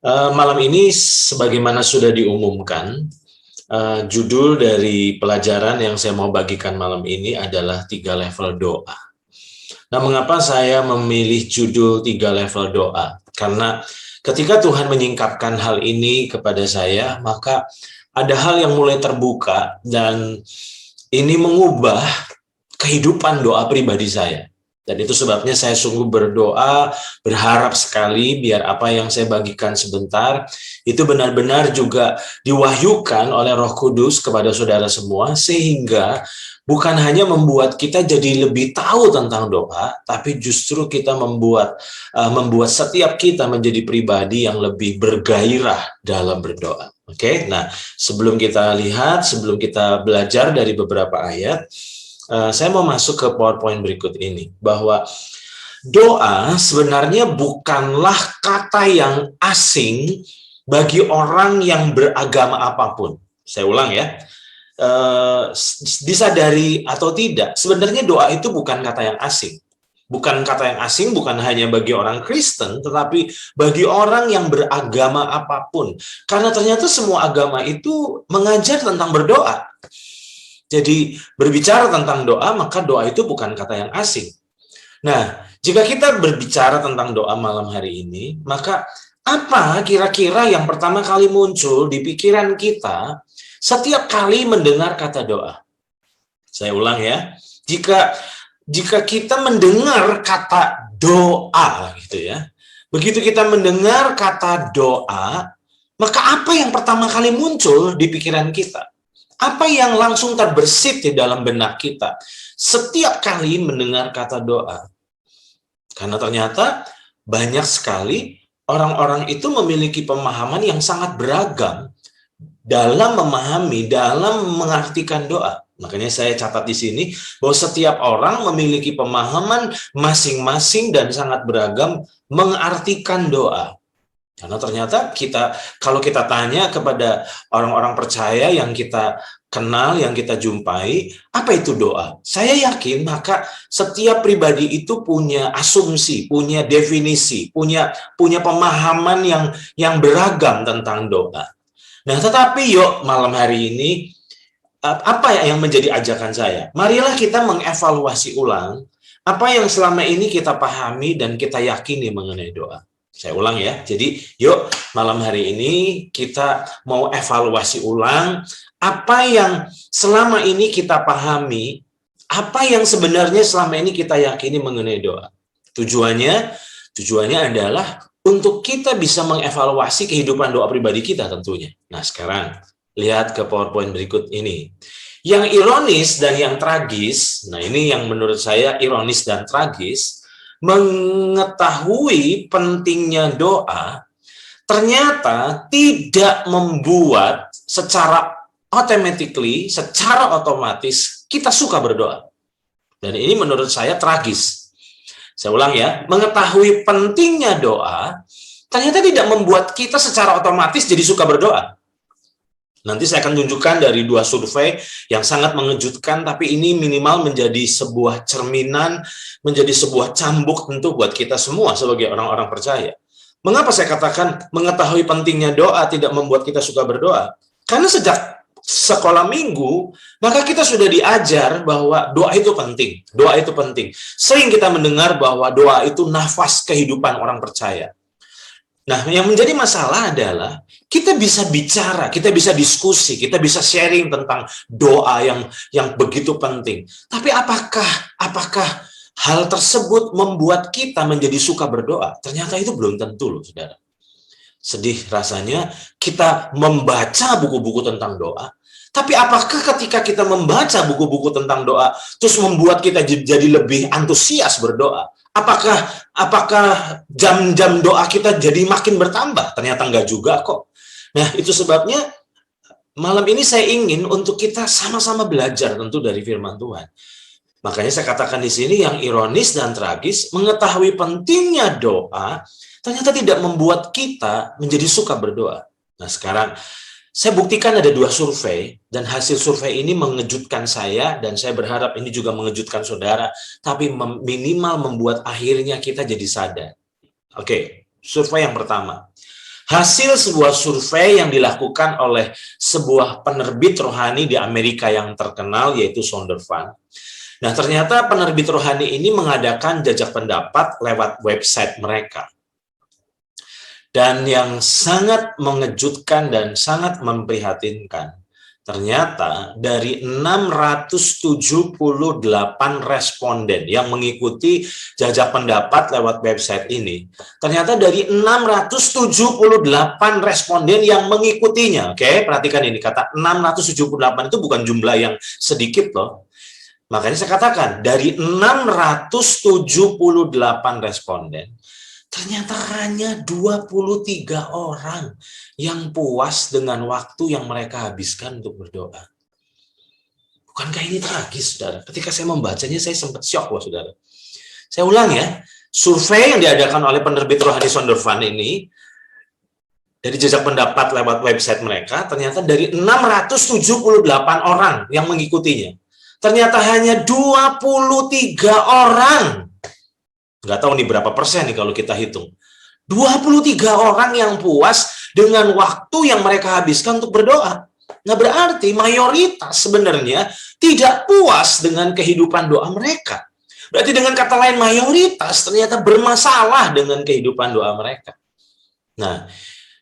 Malam ini sebagaimana sudah diumumkan, judul dari pelajaran yang saya mau bagikan malam ini adalah 3 level doa. Nah, mengapa saya memilih judul 3 level doa? Karena ketika Tuhan menyingkapkan hal ini kepada saya, maka ada hal yang mulai terbuka dan ini mengubah kehidupan doa pribadi saya. Dan itu sebabnya saya sungguh berdoa, berharap sekali biar apa yang saya bagikan sebentar itu benar-benar juga diwahyukan oleh Roh Kudus kepada saudara semua, sehingga bukan hanya membuat kita jadi lebih tahu tentang doa, tapi justru kita membuat setiap kita menjadi pribadi yang lebih bergairah dalam berdoa. Oke, nah sebelum kita lihat, sebelum kita belajar dari beberapa ayat, saya mau masuk ke PowerPoint berikut ini, bahwa doa sebenarnya bukanlah kata yang asing bagi orang yang beragama apapun. Saya ulang ya, disadari atau tidak, sebenarnya doa itu bukan kata yang asing. Bukan kata yang asing, bukan hanya bagi orang Kristen, tetapi bagi orang yang beragama apapun. Karena ternyata semua agama itu mengajar tentang berdoa. Jadi berbicara tentang doa, maka doa itu bukan kata yang asing. Nah, jika kita berbicara tentang doa malam hari ini, maka apa kira-kira yang pertama kali muncul di pikiran kita setiap kali mendengar kata doa? Saya ulang ya, jika kita mendengar kata doa, gitu ya, begitu kita mendengar kata doa, maka apa yang pertama kali muncul di pikiran kita? Apa yang langsung terbersit di dalam benak kita setiap kali mendengar kata doa? Karena ternyata banyak sekali orang-orang itu memiliki pemahaman yang sangat beragam dalam memahami, dalam mengartikan doa. Makanya saya catat di sini bahwa setiap orang memiliki pemahaman masing-masing dan sangat beragam mengartikan doa. Karena ternyata kalau kita tanya kepada orang-orang percaya yang kita kenal, yang kita jumpai, apa itu doa? Saya yakin maka setiap pribadi itu punya asumsi, punya definisi, punya pemahaman yang beragam tentang doa. Nah, tetapi yuk malam hari ini, apa yang menjadi ajakan saya? Marilah kita mengevaluasi ulang apa yang selama ini kita pahami dan kita yakini mengenai doa. Saya ulang ya, jadi yuk malam hari ini kita mau evaluasi ulang apa yang selama ini kita pahami, apa yang sebenarnya selama ini kita yakini mengenai doa. Tujuannya adalah untuk kita bisa mengevaluasi kehidupan doa pribadi kita tentunya. Nah sekarang, lihat ke PowerPoint berikut ini. Yang ironis dan yang tragis, nah ini yang menurut saya ironis dan tragis, mengetahui pentingnya doa, ternyata tidak membuat secara otomatis kita suka berdoa. Dan ini menurut saya tragis. Saya ulang ya, mengetahui pentingnya doa, ternyata tidak membuat kita secara otomatis jadi suka berdoa. Nanti saya akan tunjukkan dari 2 survei yang sangat mengejutkan, tapi ini minimal menjadi sebuah cerminan, menjadi sebuah cambuk tentu buat kita semua sebagai orang-orang percaya. Mengapa saya katakan mengetahui pentingnya doa tidak membuat kita suka berdoa? Karena sejak sekolah minggu, maka kita sudah diajar bahwa doa itu penting. Doa itu penting. Sering kita mendengar bahwa doa itu nafas kehidupan orang percaya. Nah, yang menjadi masalah adalah kita bisa bicara, kita bisa diskusi, kita bisa sharing tentang doa yang begitu penting. Tapi apakah hal tersebut membuat kita menjadi suka berdoa? Ternyata itu belum tentu loh, saudara. Sedih rasanya kita membaca buku-buku tentang doa, tapi apakah ketika kita membaca buku-buku tentang doa terus membuat kita jadi lebih antusias berdoa? Apakah jam-jam doa kita jadi makin bertambah? Ternyata enggak juga kok. Nah, itu sebabnya malam ini saya ingin untuk kita sama-sama belajar tentu dari firman Tuhan. Makanya saya katakan di sini yang ironis dan tragis, mengetahui pentingnya doa, ternyata tidak membuat kita menjadi suka berdoa. Nah, sekarang saya buktikan ada 2 survei, dan hasil survei ini mengejutkan saya, dan saya berharap ini juga mengejutkan saudara, tapi minimal membuat akhirnya kita jadi sadar. Oke, survei yang pertama. Hasil sebuah survei yang dilakukan oleh sebuah penerbit rohani di Amerika yang terkenal, yaitu Zondervan. Nah, ternyata penerbit rohani ini mengadakan jajak pendapat lewat website mereka. Dan yang sangat mengejutkan dan sangat memprihatinkan, ternyata dari 678 responden yang mengikuti jajak pendapat lewat website ini, ternyata dari 678 responden yang mengikutinya, oke, perhatikan ini, kata 678 itu bukan jumlah yang sedikit loh. Makanya saya katakan, dari 678 responden, ternyata hanya 23 orang yang puas dengan waktu yang mereka habiskan untuk berdoa. Bukankah ini tragis, saudara? Ketika saya membacanya, saya sempat syok loh, saudara. Saya ulang ya, survei yang diadakan oleh penerbit rohani Zondervan ini, dari jajak pendapat lewat website mereka, ternyata dari 678 orang yang mengikutinya, ternyata hanya 23 orang. Nggak tahu nih berapa persen nih kalau kita hitung. 23 orang yang puas dengan waktu yang mereka habiskan untuk berdoa. Nah, berarti mayoritas sebenarnya tidak puas dengan kehidupan doa mereka. Berarti dengan kata lain, mayoritas ternyata bermasalah dengan kehidupan doa mereka. Nah,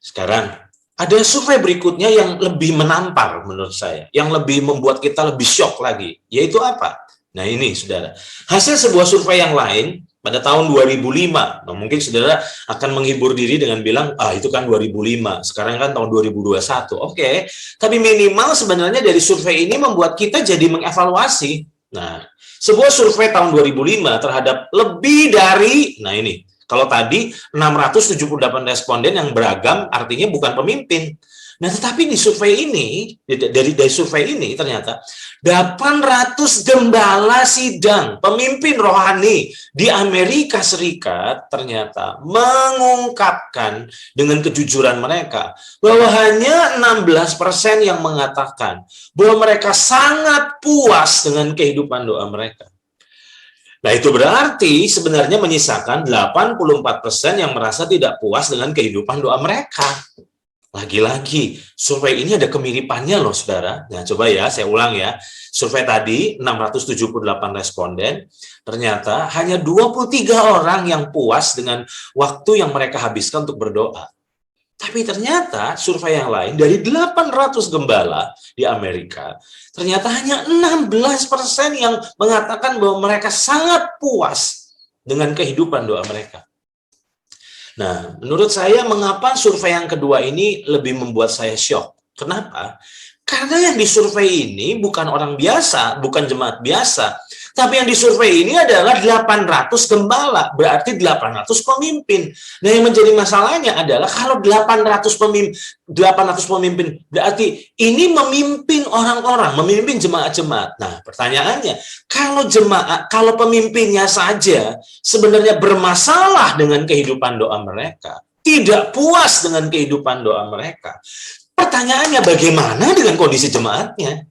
sekarang ada survei berikutnya yang lebih menampar menurut saya, yang lebih membuat kita lebih syok lagi, yaitu apa? Nah, ini saudara, hasil sebuah survei yang lain pada tahun 2005. Nah, mungkin saudara akan menghibur diri dengan bilang, itu kan 2005, sekarang kan tahun 2021. Oke, tapi minimal sebenarnya dari survei ini membuat kita jadi mengevaluasi. Nah, sebuah survei tahun 2005 terhadap lebih dari, nah ini, kalau tadi 678 responden yang beragam artinya bukan pemimpin. Nah, tetapi di survei ini, dari survei ini ternyata 800 gembala sidang, pemimpin rohani di Amerika Serikat ternyata mengungkapkan dengan kejujuran mereka bahwa hanya 16% yang mengatakan bahwa mereka sangat puas dengan kehidupan doa mereka. Nah, itu berarti sebenarnya menyisakan 84% yang merasa tidak puas dengan kehidupan doa mereka. Lagi-lagi, survei ini ada kemiripannya loh, saudara. Nah, coba ya, saya ulang ya. Survei tadi, 678 responden, ternyata hanya 23 orang yang puas dengan waktu yang mereka habiskan untuk berdoa. Tapi ternyata survei yang lain, dari 800 gembala di Amerika, ternyata hanya 16% yang mengatakan bahwa mereka sangat puas dengan kehidupan doa mereka. Nah, menurut saya mengapa survei yang kedua ini lebih membuat saya syok? Kenapa? Karena yang disurvei ini bukan orang biasa, bukan jemaat biasa. Tapi yang disurvei ini adalah 800 gembala, berarti 800 pemimpin. Nah, yang menjadi masalahnya adalah kalau 800 pemimpin, berarti ini memimpin orang-orang, memimpin jemaat-jemaat. Nah, pertanyaannya, kalau pemimpinnya saja sebenarnya bermasalah dengan kehidupan doa mereka, tidak puas dengan kehidupan doa mereka, pertanyaannya bagaimana dengan kondisi jemaatnya?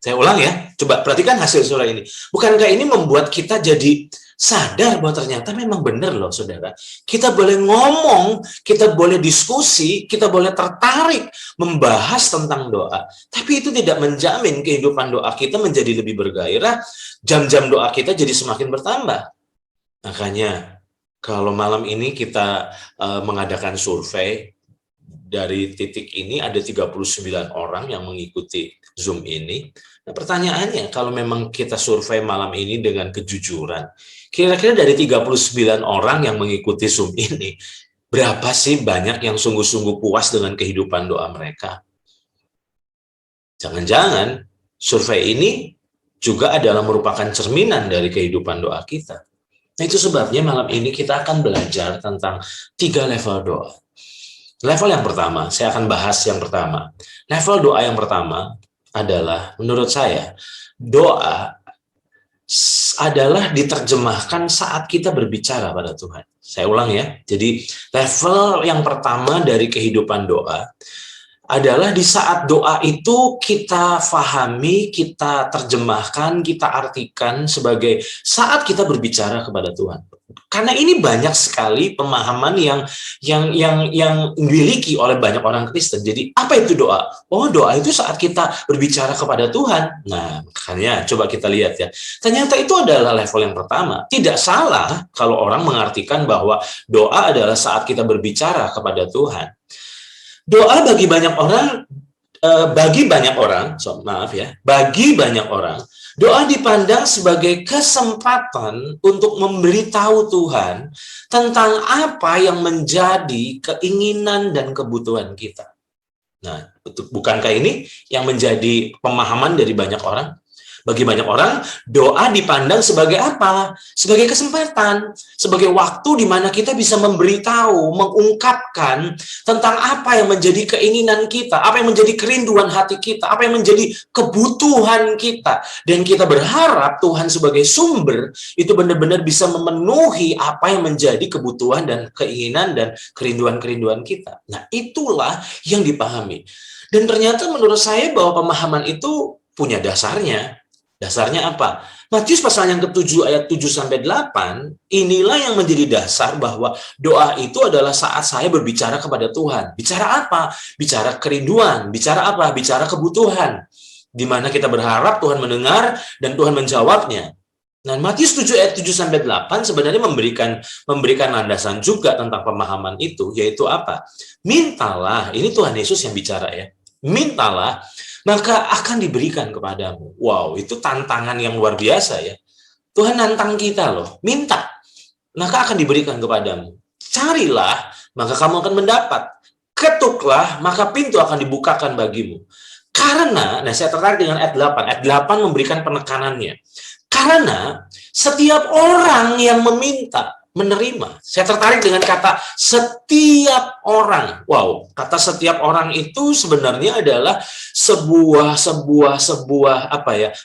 Saya ulang ya, coba perhatikan hasil survei ini. Bukankah ini membuat kita jadi sadar bahwa ternyata memang benar loh, saudara. Kita boleh ngomong, kita boleh diskusi, kita boleh tertarik membahas tentang doa. Tapi itu tidak menjamin kehidupan doa kita menjadi lebih bergairah, jam-jam doa kita jadi semakin bertambah. Makanya, kalau malam ini kita mengadakan survei, dari titik ini ada 39 orang yang mengikuti Zoom ini. Nah, pertanyaannya, kalau memang kita survei malam ini dengan kejujuran, kira-kira dari 39 orang yang mengikuti Zoom ini, berapa sih banyak yang sungguh-sungguh puas dengan kehidupan doa mereka? Jangan-jangan survei ini juga adalah merupakan cerminan dari kehidupan doa kita. Nah, itu sebabnya malam ini kita akan belajar tentang 3 level doa. Level yang pertama, saya akan bahas yang pertama. Level doa yang pertama adalah, menurut saya, doa adalah diterjemahkan saat kita berbicara pada Tuhan. Saya ulang ya. Jadi, level yang pertama dari kehidupan doa adalah di saat doa itu kita fahami, kita terjemahkan, kita artikan sebagai saat kita berbicara kepada Tuhan. Karena ini banyak sekali pemahaman yang dimiliki oleh banyak orang Kristen. Jadi apa itu doa? Oh, doa itu saat kita berbicara kepada Tuhan. Nah, makanya coba kita lihat ya. Ternyata itu adalah level yang pertama. Tidak salah kalau orang mengartikan bahwa doa adalah saat kita berbicara kepada Tuhan. Doa bagi banyak orang bagi banyak orang, doa dipandang sebagai kesempatan untuk memberitahu Tuhan tentang apa yang menjadi keinginan dan kebutuhan kita. Nah, bukankah ini yang menjadi pemahaman dari banyak orang? Bagi banyak orang, doa dipandang sebagai apa? Sebagai kesempatan, sebagai waktu di mana kita bisa memberitahu, mengungkapkan tentang apa yang menjadi keinginan kita, apa yang menjadi kerinduan hati kita, apa yang menjadi kebutuhan kita. Dan kita berharap Tuhan sebagai sumber itu benar-benar bisa memenuhi apa yang menjadi kebutuhan dan keinginan dan kerinduan-kerinduan kita. Nah, itulah yang dipahami. Dan ternyata menurut saya bahwa pemahaman itu punya dasarnya. Dasarnya apa? Matius pasal yang ke-7 ayat 7-8, inilah yang menjadi dasar bahwa doa itu adalah saat saya berbicara kepada Tuhan. Bicara apa? Bicara kerinduan. Bicara apa? Bicara kebutuhan. Di mana kita berharap Tuhan mendengar dan Tuhan menjawabnya. Nah, Matius 7 ayat 7-8 sebenarnya memberikan landasan juga tentang pemahaman itu, yaitu apa? Mintalah, ini Tuhan Yesus yang bicara ya. Mintalah, maka akan diberikan kepadamu. Wow, itu tantangan yang luar biasa ya. Tuhan nantang kita loh, minta, maka akan diberikan kepadamu. Carilah, maka kamu akan mendapat. Ketuklah, maka pintu akan dibukakan bagimu. Karena, nah saya tertarik dengan ayat 8. Ayat 8 memberikan penekanannya. Karena setiap orang yang meminta, menerima. Saya tertarik dengan kata setiap orang. Wow, kata setiap orang itu sebenarnya adalah sebuah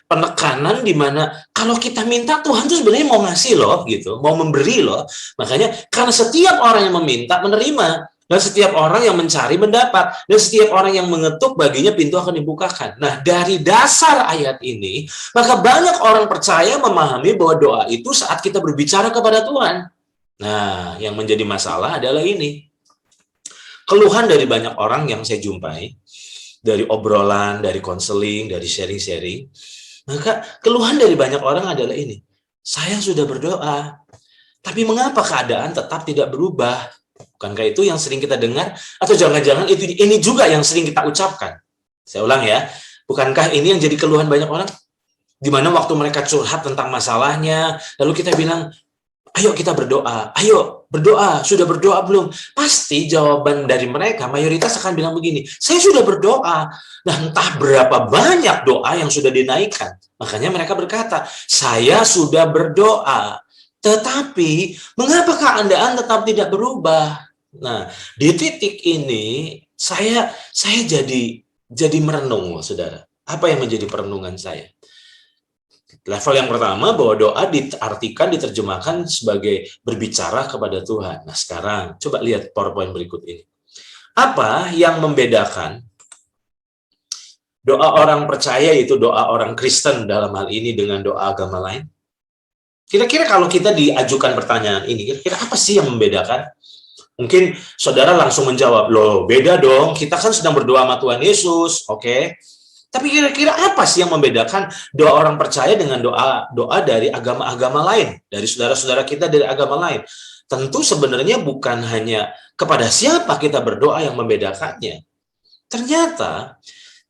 penekanan di mana kalau kita minta Tuhan tuh sebenarnya mau ngasih loh gitu, mau memberi loh. Makanya karena setiap orang yang meminta menerima. Dan setiap orang yang mencari mendapat. Dan setiap orang yang mengetuk baginya pintu akan dibukakan. Nah, dari dasar ayat ini, maka banyak orang percaya memahami bahwa doa itu saat kita berbicara kepada Tuhan. Nah, yang menjadi masalah adalah ini. Keluhan dari banyak orang yang saya jumpai, dari obrolan, dari konseling, dari sharing-sharing, maka keluhan dari banyak orang adalah ini. Saya sudah berdoa, tapi mengapa keadaan tetap tidak berubah? Bukankah itu yang sering kita dengar? Atau jangan-jangan ini juga yang sering kita ucapkan? Saya ulang ya, bukankah ini yang jadi keluhan banyak orang? Di mana waktu mereka curhat tentang masalahnya, lalu kita bilang, ayo kita berdoa, ayo berdoa, sudah berdoa belum? Pasti jawaban dari mereka, mayoritas akan bilang begini, saya sudah berdoa. Nah, entah berapa banyak doa yang sudah dinaikkan. Makanya mereka berkata, saya sudah berdoa. Tetapi, mengapa keadaan tetap tidak berubah? Nah, di titik ini, saya jadi merenung, saudara. Apa yang menjadi perenungan saya? Level yang pertama bahwa doa diartikan, diterjemahkan sebagai berbicara kepada Tuhan. Nah, sekarang coba lihat PowerPoint berikut ini. Apa yang membedakan doa orang percaya, yaitu doa orang Kristen dalam hal ini, dengan doa agama lain? Kira-kira kalau kita diajukan pertanyaan ini, kira-kira apa sih yang membedakan? Mungkin saudara langsung menjawab, loh beda dong, kita kan sedang berdoa sama Tuhan Yesus, oke? Tapi kira-kira apa sih yang membedakan doa orang percaya dengan doa dari agama-agama lain, dari saudara-saudara kita dari agama lain? Tentu sebenarnya bukan hanya kepada siapa kita berdoa yang membedakannya. Ternyata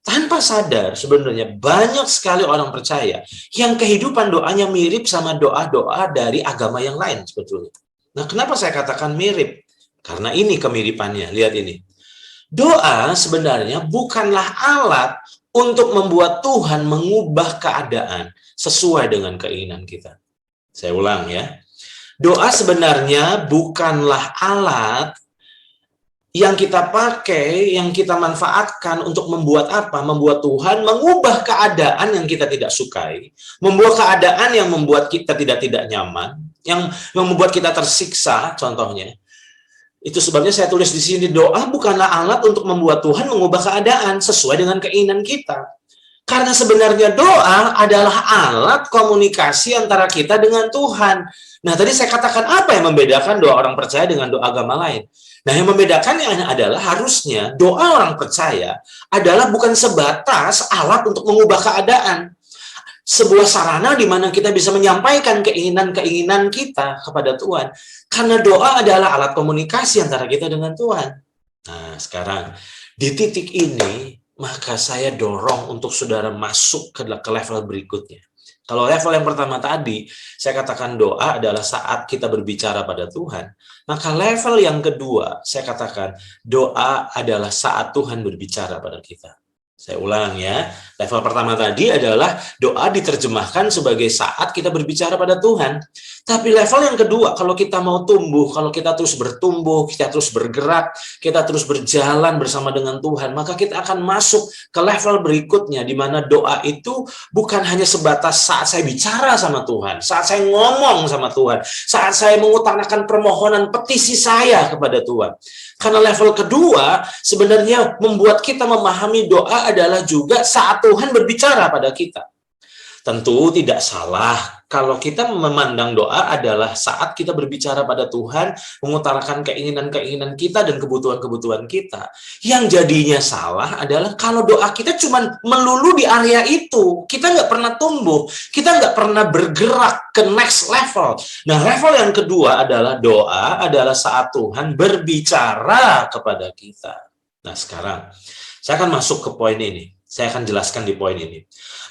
tanpa sadar sebenarnya banyak sekali orang percaya yang kehidupan doanya mirip sama doa-doa dari agama yang lain sebetulnya. Nah, kenapa saya katakan mirip? Karena ini kemiripannya, lihat ini. Doa sebenarnya bukanlah alat untuk membuat Tuhan mengubah keadaan sesuai dengan keinginan kita. Saya ulang ya. Doa sebenarnya bukanlah alat yang kita pakai, yang kita manfaatkan untuk membuat apa? Membuat Tuhan mengubah keadaan yang kita tidak sukai, membuat keadaan yang membuat kita tidak nyaman, yang membuat kita tersiksa, contohnya. Itu sebabnya saya tulis di sini, doa bukanlah alat untuk membuat Tuhan mengubah keadaan sesuai dengan keinginan kita. Karena sebenarnya doa adalah alat komunikasi antara kita dengan Tuhan. Nah, tadi saya katakan apa yang membedakan doa orang percaya dengan doa agama lain? Nah, yang membedakannya adalah harusnya doa orang percaya adalah bukan sebatas alat untuk mengubah keadaan. Sebuah sarana di mana kita bisa menyampaikan keinginan-keinginan kita kepada Tuhan. Karena doa adalah alat komunikasi antara kita dengan Tuhan. Nah, sekarang di titik ini, maka saya dorong untuk saudara masuk ke level berikutnya. Kalau level yang pertama tadi, saya katakan doa adalah saat kita berbicara pada Tuhan. Maka level yang kedua, saya katakan doa adalah saat Tuhan berbicara pada kita. Saya ulang ya, level pertama tadi adalah doa diterjemahkan sebagai saat kita berbicara pada Tuhan. Tapi level yang kedua, kalau kita mau tumbuh, kalau kita terus bertumbuh, kita terus bergerak, kita terus berjalan bersama dengan Tuhan, maka kita akan masuk ke level berikutnya, di mana doa itu bukan hanya sebatas saat saya bicara sama Tuhan, saat saya ngomong sama Tuhan, saat saya mengutarakan permohonan petisi saya kepada Tuhan. Karena level kedua sebenarnya membuat kita memahami doa adalah juga saat Tuhan berbicara pada kita. Tentu tidak salah kalau kita memandang doa adalah saat kita berbicara pada Tuhan, mengutarakan keinginan-keinginan kita dan kebutuhan-kebutuhan kita. Yang jadinya salah adalah kalau doa kita cuma melulu di area itu. Kita nggak pernah tumbuh, kita nggak pernah bergerak ke next level. Nah, level yang kedua adalah doa adalah saat Tuhan berbicara kepada kita. Nah, sekarang saya akan masuk ke poin ini. Saya akan jelaskan di poin ini.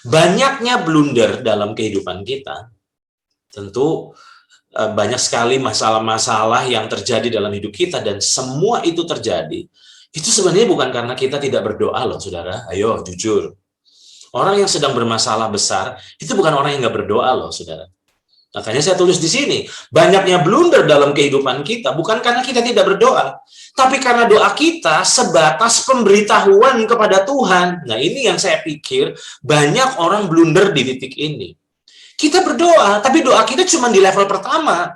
Banyaknya blunder dalam kehidupan kita, tentu banyak sekali masalah-masalah yang terjadi dalam hidup kita, dan semua itu terjadi, itu sebenarnya bukan karena kita tidak berdoa loh, saudara. Ayo, jujur. Orang yang sedang bermasalah besar, itu bukan orang yang nggak berdoa loh, saudara. Makanya saya tulis di sini, banyaknya blunder dalam kehidupan kita bukan karena kita tidak berdoa, tapi karena doa kita sebatas pemberitahuan kepada Tuhan. Nah, ini yang saya pikir banyak orang blunder di titik ini. Kita berdoa, tapi doa kita cuma di level pertama.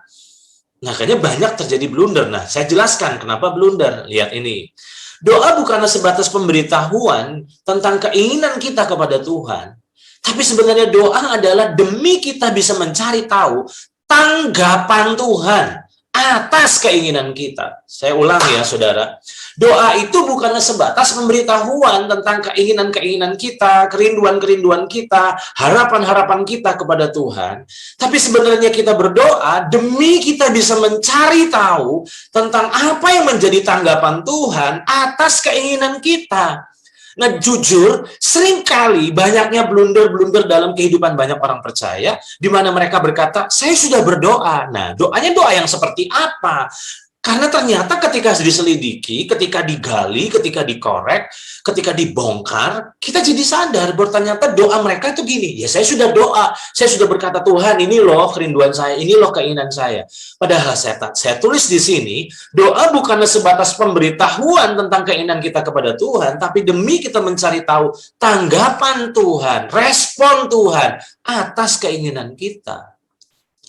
Nah, kayaknya banyak terjadi blunder. Nah, saya jelaskan kenapa blunder. Lihat ini. Doa bukanlah sebatas pemberitahuan tentang keinginan kita kepada Tuhan, tapi sebenarnya doa adalah demi kita bisa mencari tahu tanggapan Tuhan atas keinginan kita. Saya ulang ya, saudara. Doa itu bukanlah sebatas pemberitahuan tentang keinginan-keinginan kita, kerinduan-kerinduan kita, harapan-harapan kita kepada Tuhan. Tapi sebenarnya kita berdoa demi kita bisa mencari tahu tentang apa yang menjadi tanggapan Tuhan atas keinginan kita. Nah, jujur, seringkali banyaknya blunder-blunder dalam kehidupan banyak orang percaya, di mana mereka berkata, saya sudah berdoa. Nah, doanya doa yang seperti apa? Karena ternyata ketika diselidiki, ketika digali, ketika dikorek, ketika dibongkar, kita jadi sadar bahwa ternyata doa mereka itu gini, ya saya sudah doa, saya sudah berkata, Tuhan ini loh kerinduan saya, ini loh keinginan saya. Padahal saya tulis di sini, doa bukanlah sebatas pemberitahuan tentang keinginan kita kepada Tuhan, tapi demi kita mencari tahu tanggapan Tuhan, respon Tuhan atas keinginan kita.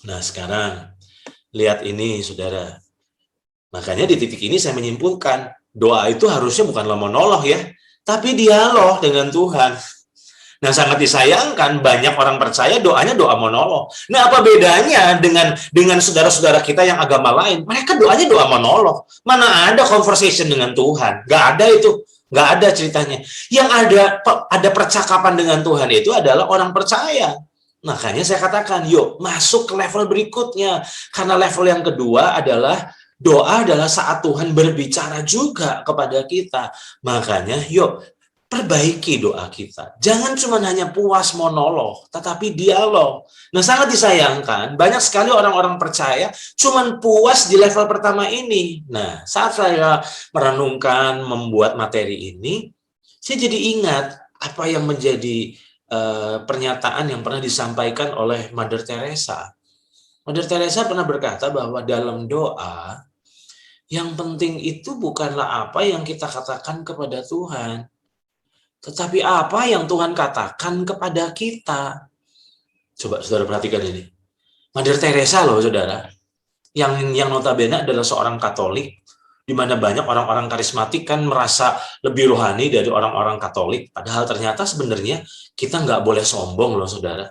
Nah, sekarang lihat ini, saudara. Makanya di titik ini saya menyimpulkan, doa itu harusnya bukanlah monolog ya, tapi dialog dengan Tuhan. Nah, sangat disayangkan banyak orang percaya doanya doa monolog. Nah, apa bedanya dengan saudara-saudara kita yang agama lain? Mereka doanya doa monolog. Mana ada conversation dengan Tuhan? Nggak ada itu. Nggak ada ceritanya. Yang ada percakapan dengan Tuhan itu adalah orang percaya. Makanya saya katakan, yuk masuk ke level berikutnya. Karena level yang kedua adalah doa adalah saat Tuhan berbicara juga kepada kita. Makanya yuk perbaiki doa kita. Jangan cuma hanya puas monolog, tetapi dialog. Nah, sangat disayangkan, banyak sekali orang-orang percaya cuma puas di level pertama ini. Nah, saat saya merenungkan, membuat materi ini, saya jadi ingat apa yang menjadi pernyataan yang pernah disampaikan oleh Mother Teresa. Mother Teresa pernah berkata bahwa dalam doa, yang penting itu bukanlah apa yang kita katakan kepada Tuhan, tetapi apa yang Tuhan katakan kepada kita. Coba saudara perhatikan ini. Mother Teresa loh, saudara. Yang notabene adalah seorang Katolik. di mana banyak orang-orang karismatik kan merasa lebih rohani dari orang-orang Katolik. Padahal ternyata sebenarnya kita nggak boleh sombong loh, saudara.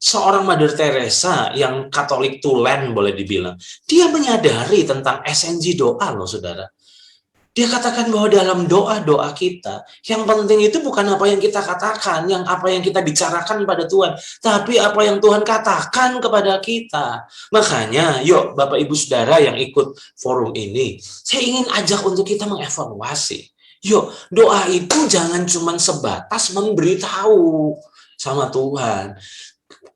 Seorang Mother Teresa yang Katolik tulen boleh dibilang, dia menyadari tentang esensi doa loh, saudara. Dia katakan bahwa dalam doa-doa kita, yang penting itu bukan apa yang kita katakan, yang apa yang kita bicarakan pada Tuhan, tapi apa yang Tuhan katakan kepada kita. Makanya, yuk Bapak Ibu Saudara yang ikut forum ini, saya ingin ajak untuk kita mengevaluasi. Yuk, doa itu jangan cuma sebatas memberitahu sama Tuhan.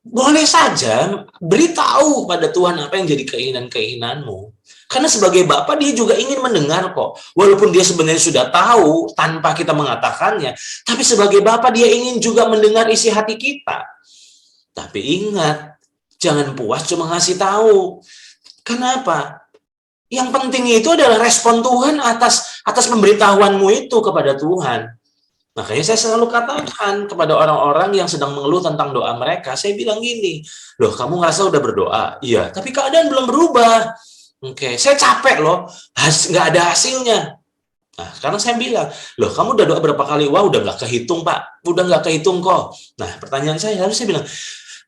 Boleh saja beritahu pada Tuhan apa yang jadi keinginan-keinginanmu. Karena sebagai Bapak dia juga ingin mendengar kok. Walaupun dia sebenarnya sudah tahu tanpa kita mengatakannya. Tapi sebagai Bapak dia ingin juga mendengar isi hati kita. Tapi ingat, jangan puas cuma ngasih tahu. Kenapa? Yang penting itu adalah respon Tuhan atas pemberitahuanmu itu kepada Tuhan. Makanya saya selalu katakan kepada orang-orang yang sedang mengeluh tentang doa mereka, saya bilang gini, loh kamu ngerasa udah berdoa? Iya, tapi keadaan belum berubah. Oke, saya capek loh, nggak ada hasilnya. Nah, sekarang saya bilang, loh kamu udah doa berapa kali? Wah, udah nggak kehitung Pak, udah nggak kehitung kok. Nah, pertanyaan saya, lalu saya bilang,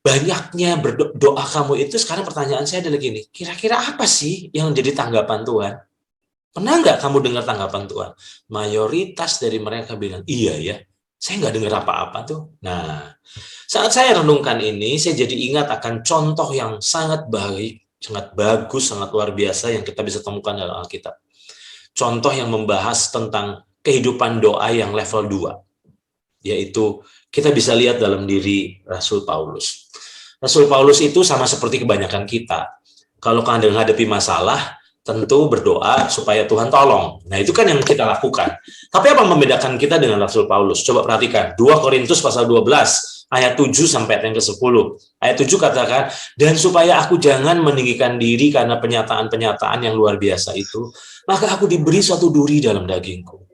banyaknya berdoa kamu itu, sekarang pertanyaan saya adalah gini, kira-kira apa sih yang jadi tanggapan Tuhan? Pernah nggak kamu dengar tanggapan Tuhan? Mayoritas dari mereka bilang, iya ya, saya nggak dengar apa-apa tuh. Nah, saat saya renungkan ini, saya jadi ingat akan contoh yang sangat baik, sangat bagus, sangat luar biasa yang kita bisa temukan dalam Alkitab. Contoh yang membahas tentang kehidupan doa yang level 2, yaitu kita bisa lihat dalam diri Rasul Paulus. Rasul Paulus itu sama seperti kebanyakan kita. Kalau kalian menghadapi masalah, tentu berdoa supaya Tuhan tolong. Nah, itu kan yang kita lakukan. Tapi apa yang membedakan kita dengan Rasul Paulus? Coba perhatikan, 2 Korintus pasal 12, ayat 7 sampai yang ke-10. Ayat 7 katakan, dan supaya aku jangan meninggikan diri karena penyataan-penyataan yang luar biasa itu, maka aku diberi suatu duri dalam dagingku.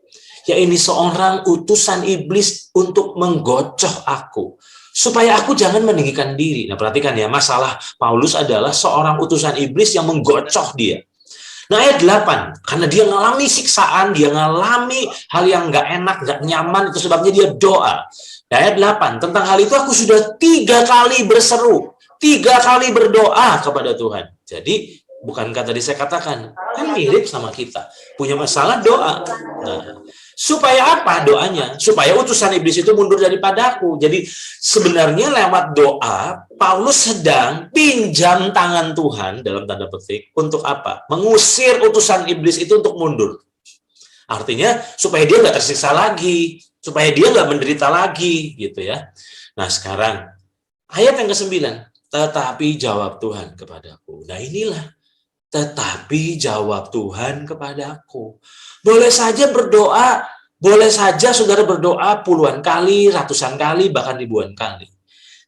Yaitu seorang utusan iblis untuk menggocoh aku, supaya aku jangan meninggikan diri. Nah, perhatikan ya, masalah Paulus adalah seorang utusan iblis yang menggocoh dia. Nah, ayat 8, karena dia ngalami siksaan, dia ngalami hal yang nggak enak, nggak nyaman, itu sebabnya dia doa. Nah, ayat 8, tentang hal itu aku sudah 3 kali berseru, 3 kali berdoa kepada Tuhan. Jadi, bukankah tadi saya katakan, kan mirip sama kita, punya masalah doa. Nah, supaya apa doanya? Supaya utusan iblis itu mundur daripadaku. Jadi sebenarnya lewat doa, Paulus sedang pinjam tangan Tuhan dalam tanda petik untuk apa? Mengusir utusan iblis itu untuk mundur. Artinya supaya dia nggak tersiksa lagi, supaya dia nggak menderita lagi, gitu ya. Nah sekarang ayat yang ke-9, tetapi jawab Tuhan kepadaku. Nah inilah, tetapi jawab Tuhan kepadaku. Boleh saja berdoa, boleh saja saudara berdoa puluhan kali, ratusan kali, bahkan ribuan kali.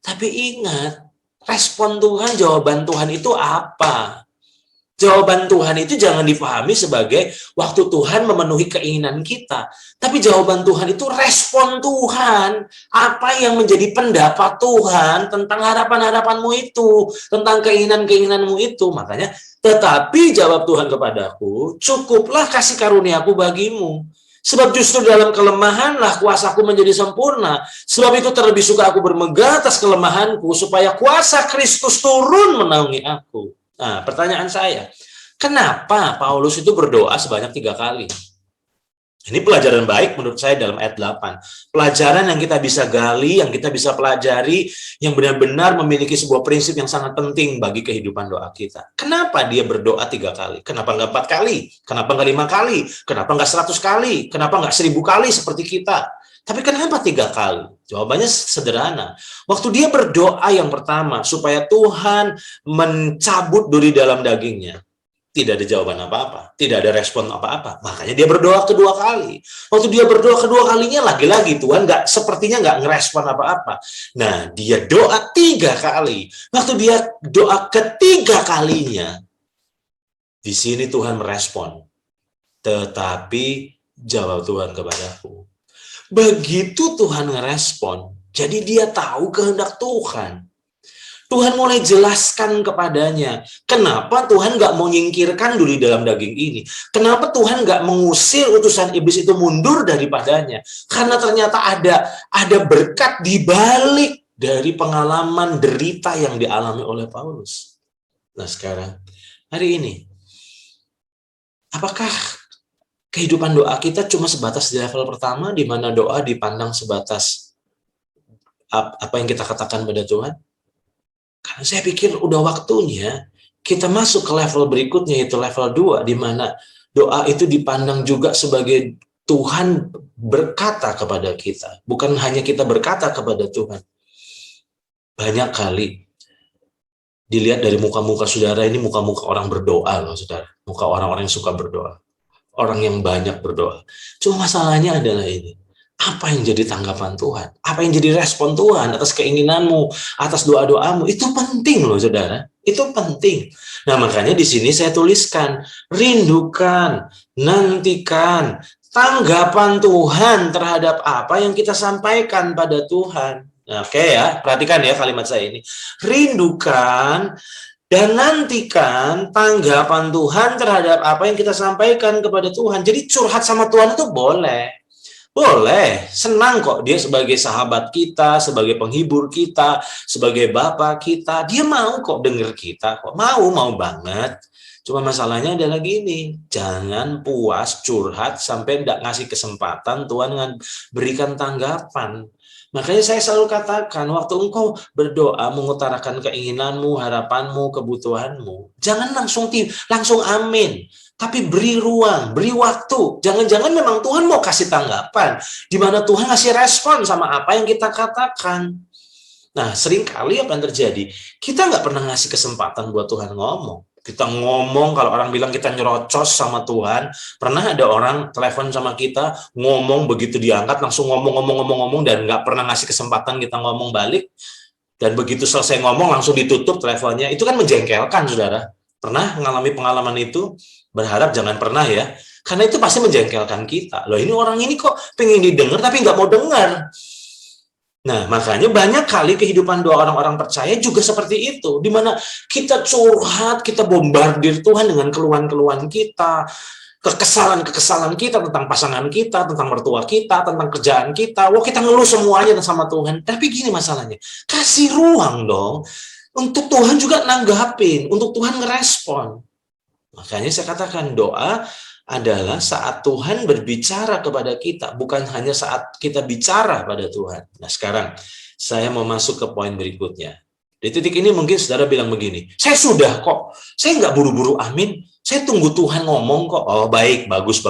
Tapi ingat, respon Tuhan, jawaban Tuhan itu apa? Jawaban Tuhan itu jangan dipahami sebagai waktu Tuhan memenuhi keinginan kita. Tapi jawaban Tuhan itu respon Tuhan. Apa yang menjadi pendapat Tuhan tentang harapan-harapanmu itu, tentang keinginan-keinginanmu itu. Makanya, tetapi jawab Tuhan kepadaku, cukuplah kasih karuniaku bagimu. Sebab justru dalam kelemahanlah kuasaku menjadi sempurna. Sebab itu terlebih suka aku bermegah atas kelemahanku, supaya kuasa Kristus turun menaungi aku. Nah, pertanyaan saya, kenapa Paulus itu berdoa sebanyak 3 kali? Ini pelajaran baik menurut saya dalam ayat 8. Pelajaran yang kita bisa gali, yang kita bisa pelajari, yang benar-benar memiliki sebuah prinsip yang sangat penting bagi kehidupan doa kita. Kenapa dia berdoa 3 kali? Kenapa nggak 4 kali? Kenapa nggak 5 kali? Kenapa nggak 100 kali? Kenapa nggak 1000 kali seperti kita? Tapi kenapa 3 kali? Jawabannya sederhana. Waktu dia berdoa yang pertama, supaya Tuhan mencabut duri dalam dagingnya, tidak ada jawaban apa-apa, tidak ada respon apa-apa. Makanya dia berdoa kedua kali. Waktu dia berdoa kedua kalinya, lagi-lagi Tuhan sepertinya nggak ngerespon apa-apa. Nah, dia doa 3 kali. Waktu dia doa ketiga kalinya, di sini Tuhan merespon. Tetapi jawab Tuhan kepadaku. Begitu Tuhan ngerespon, jadi dia tahu kehendak Tuhan. Tuhan mulai jelaskan kepadanya. Kenapa Tuhan nggak mau nyingkirkan duri dalam daging ini? Kenapa Tuhan nggak mengusir utusan iblis itu mundur daripadanya? Karena ternyata ada berkat di balik dari pengalaman derita yang dialami oleh Paulus. Nah sekarang, hari ini, apakah kehidupan doa kita cuma sebatas di level pertama, di mana doa dipandang sebatas apa yang kita katakan pada Tuhan? Karena saya pikir udah waktunya kita masuk ke level berikutnya, yaitu level 2, di mana doa itu dipandang juga sebagai Tuhan berkata kepada kita. Bukan hanya kita berkata kepada Tuhan. Banyak kali dilihat dari muka-muka saudara, ini muka-muka orang berdoa loh saudara. Muka orang-orang yang suka berdoa. Orang yang banyak berdoa. Cuma masalahnya adalah ini. Apa yang jadi tanggapan Tuhan? Apa yang jadi respon Tuhan atas keinginanmu, atas doa-doamu? Itu penting loh, saudara. Itu penting. Nah, makanya di sini saya tuliskan, rindukan, nantikan tanggapan Tuhan terhadap apa yang kita sampaikan pada Tuhan. Nah, oke ya, perhatikan ya kalimat saya ini. Rindukan dan nantikan tanggapan Tuhan terhadap apa yang kita sampaikan kepada Tuhan. Jadi curhat sama Tuhan itu boleh. Boleh, senang kok dia sebagai sahabat kita, sebagai penghibur kita, sebagai bapak kita. Dia mau kok denger kita kok. Mau banget. Cuma masalahnya adalah gini, jangan puas curhat sampai tidak ngasih kesempatan Tuhan berikan tanggapan. Makanya saya selalu katakan, waktu engkau berdoa mengutarakan keinginanmu, harapanmu, kebutuhanmu, jangan langsung amin. Tapi beri ruang, beri waktu. Jangan-jangan memang Tuhan mau kasih tanggapan, di mana Tuhan ngasih respon sama apa yang kita katakan. Nah, seringkali apa yang terjadi? Kita nggak pernah ngasih kesempatan buat Tuhan ngomong. Kita ngomong, kalau orang bilang kita nyerocos sama Tuhan, pernah ada orang telepon sama kita, ngomong begitu diangkat, langsung ngomong, dan nggak pernah ngasih kesempatan kita ngomong balik, dan begitu selesai ngomong, langsung ditutup teleponnya. Itu kan menjengkelkan, saudara. Pernah mengalami pengalaman itu? Berharap jangan pernah ya, karena itu pasti menjengkelkan kita. Loh, ini orang ini kok pengen didengar tapi nggak mau dengar. Nah, makanya banyak kali kehidupan doa orang-orang percaya juga seperti itu, di mana kita curhat, kita bombardir Tuhan dengan keluhan-keluhan kita, kekesalan kita tentang pasangan kita, tentang mertua kita, tentang kerjaan kita. Wah, kita ngeluh semuanya sama Tuhan. Tapi gini masalahnya, kasih ruang dong untuk Tuhan juga nanggapin, untuk Tuhan ngerespon. Makanya saya katakan doa adalah saat Tuhan berbicara kepada kita, bukan hanya saat kita bicara pada Tuhan. Nah sekarang saya mau masuk ke poin berikutnya. Di titik ini mungkin saudara bilang begini, saya sudah kok, saya nggak buru-buru amin, saya tunggu Tuhan ngomong kok. Oh baik, bagus.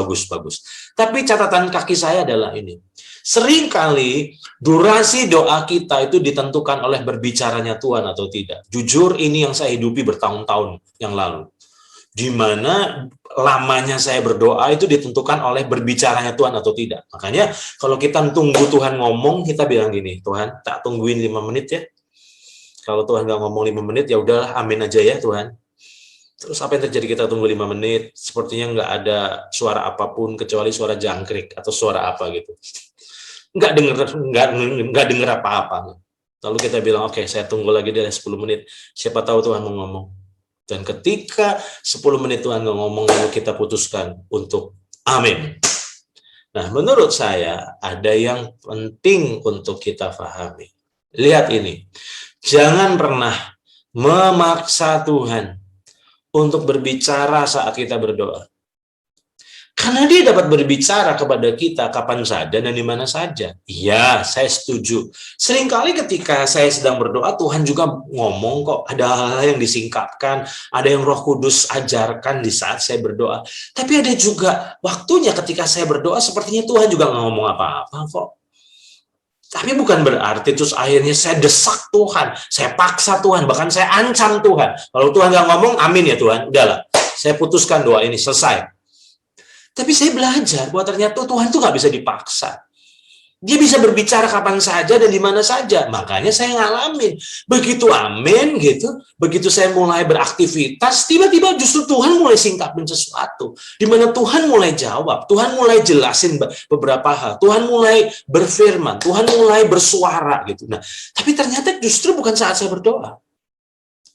Tapi catatan kaki saya adalah ini. Seringkali durasi doa kita itu ditentukan oleh berbicaranya Tuhan atau tidak. Jujur ini yang saya hidupi bertahun-tahun yang lalu. Di mana lamanya saya berdoa itu ditentukan oleh berbicaranya Tuhan atau tidak. Makanya kalau kita tunggu Tuhan ngomong, kita bilang gini, Tuhan tak tungguin 5 menit ya. Kalau Tuhan nggak ngomong 5 menit, ya udahlah amin aja ya Tuhan. Terus apa yang terjadi kita tunggu 5 menit, sepertinya nggak ada suara apapun kecuali suara jangkrik atau suara apa gitu. Nggak denger apa-apa. Lalu kita bilang, oke, saya tunggu lagi deh 10 menit. Siapa tahu Tuhan mau ngomong. Dan ketika 10 menit Tuhan nggak ngomong, lalu kita putuskan untuk amin. Nah, menurut saya ada yang penting untuk kita pahami. Lihat ini, jangan pernah memaksa Tuhan untuk berbicara saat kita berdoa. Karena dia dapat berbicara kepada kita kapan saja dan di mana saja. Iya, saya setuju. Seringkali ketika saya sedang berdoa, Tuhan juga ngomong kok. Ada hal-hal yang disingkapkan, ada yang Roh Kudus ajarkan di saat saya berdoa. Tapi ada juga waktunya ketika saya berdoa, sepertinya Tuhan juga nggak ngomong apa-apa kok. Tapi bukan berarti terus akhirnya saya desak Tuhan, saya paksa Tuhan, bahkan saya ancam Tuhan. Kalau Tuhan nggak ngomong, amin ya Tuhan, udahlah. Saya putuskan doa ini, selesai. Tapi saya belajar bahwa ternyata Tuhan itu nggak bisa dipaksa. Dia bisa berbicara kapan saja dan di mana saja. Makanya saya ngalamin. Begitu amin gitu, begitu saya mulai beraktivitas, tiba-tiba justru Tuhan mulai singkapin sesuatu. Di mana Tuhan mulai jawab, Tuhan mulai jelasin beberapa hal, Tuhan mulai berfirman, Tuhan mulai bersuara gitu. Nah, tapi ternyata justru bukan saat saya berdoa.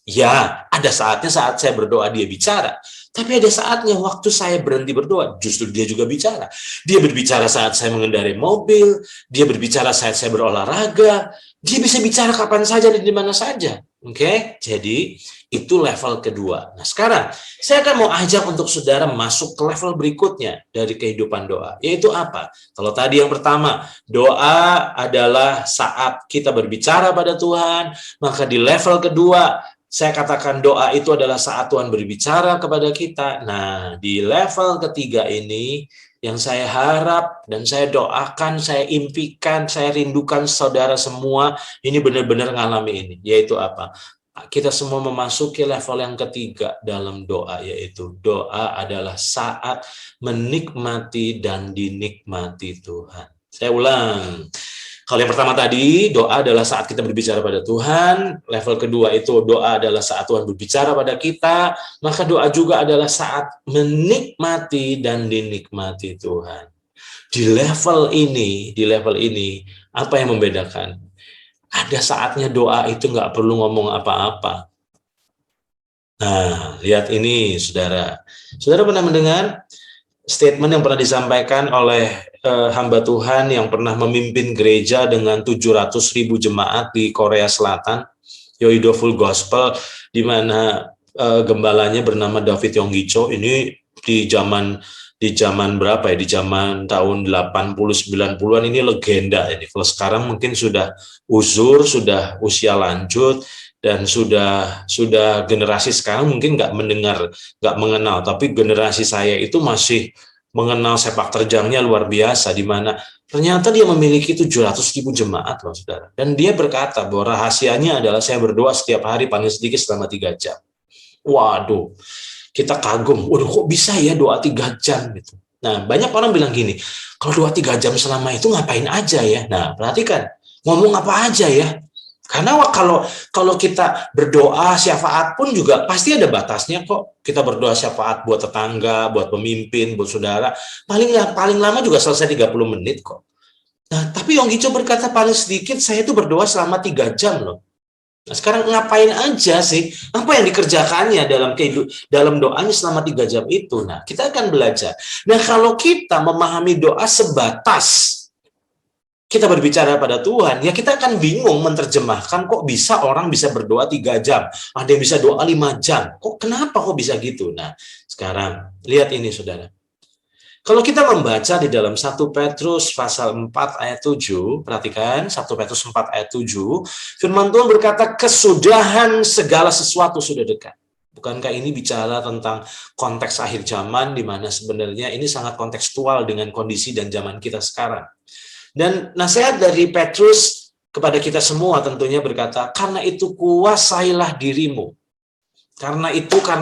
Ya, ada saatnya saat saya berdoa dia bicara. Tapi ada saatnya waktu saya berhenti berdoa, justru dia juga bicara. Dia berbicara saat saya mengendarai mobil, dia berbicara saat saya berolahraga, dia bisa bicara kapan saja dan di mana saja. Oke, jadi itu level kedua. Nah sekarang, saya akan mau ajak untuk saudara masuk ke level berikutnya dari kehidupan doa. Yaitu apa? Kalau tadi yang pertama, doa adalah saat kita berbicara pada Tuhan, maka di level kedua, saya katakan doa itu adalah saat Tuhan berbicara kepada kita. Nah, di level ketiga ini, yang saya harap dan saya doakan, saya impikan, saya rindukan saudara semua, ini benar-benar ngalami ini. Yaitu apa? Kita semua memasuki level yang ketiga dalam doa, yaitu doa adalah saat menikmati dan dinikmati Tuhan. Saya ulang. Kalau yang pertama tadi, doa adalah saat kita berbicara pada Tuhan. Level kedua itu doa adalah saat Tuhan berbicara pada kita. Maka doa juga adalah saat menikmati dan dinikmati Tuhan. Di level ini, apa yang membedakan? Ada saatnya doa itu nggak perlu ngomong apa-apa. Nah, lihat ini, saudara. Saudara pernah mendengar statement yang pernah disampaikan oleh hamba Tuhan yang pernah memimpin gereja dengan 700.000 jemaat di Korea Selatan, Yoido Full Gospel, di mana gembalanya bernama David Yonggi-cho. Ini di zaman berapa ya? Di zaman tahun 80 90-an, ini legenda ini. Kalau sekarang mungkin sudah uzur, sudah usia lanjut, dan sudah generasi sekarang mungkin nggak mendengar, nggak mengenal, tapi generasi saya itu masih mengenal sepak terjangnya luar biasa, di mana ternyata dia memiliki 700.000 jemaat loh saudara, dan dia berkata bahwa rahasianya adalah saya berdoa setiap hari paling sedikit selama 3 jam. Waduh, kita kagum, waduh kok bisa ya doa 3 jam gitu. Nah banyak orang bilang gini, kalau doa 3 jam selama itu ngapain aja ya. Nah perhatikan, ngomong apa aja ya. Karena kalau kita berdoa syafaat pun juga pasti ada batasnya kok. Kita berdoa syafaat buat tetangga, buat pemimpin, buat saudara, paling lama juga selesai 30 menit kok. Nah, tapi Yonggi-cho berkata paling sedikit saya itu berdoa selama 3 jam loh. Nah, sekarang ngapain aja sih? Apa yang dikerjakannya dalam doanya selama 3 jam itu? Nah, kita akan belajar. Nah, kalau kita memahami doa sebatas kita berbicara pada Tuhan, ya kita akan bingung menerjemahkan kok bisa orang bisa berdoa 3 jam, ada yang bisa doa 5 jam, kenapa kok bisa gitu? Nah, sekarang lihat ini saudara. Kalau kita membaca di dalam 1 Petrus pasal 4 ayat 7, perhatikan 1 Petrus 4 ayat 7, firman Tuhan berkata kesudahan segala sesuatu sudah dekat. Bukankah ini bicara tentang konteks akhir zaman, di mana sebenarnya ini sangat kontekstual dengan kondisi dan zaman kita sekarang. Dan nasihat dari Petrus kepada kita semua tentunya berkata, karena itu kuasailah dirimu. Karena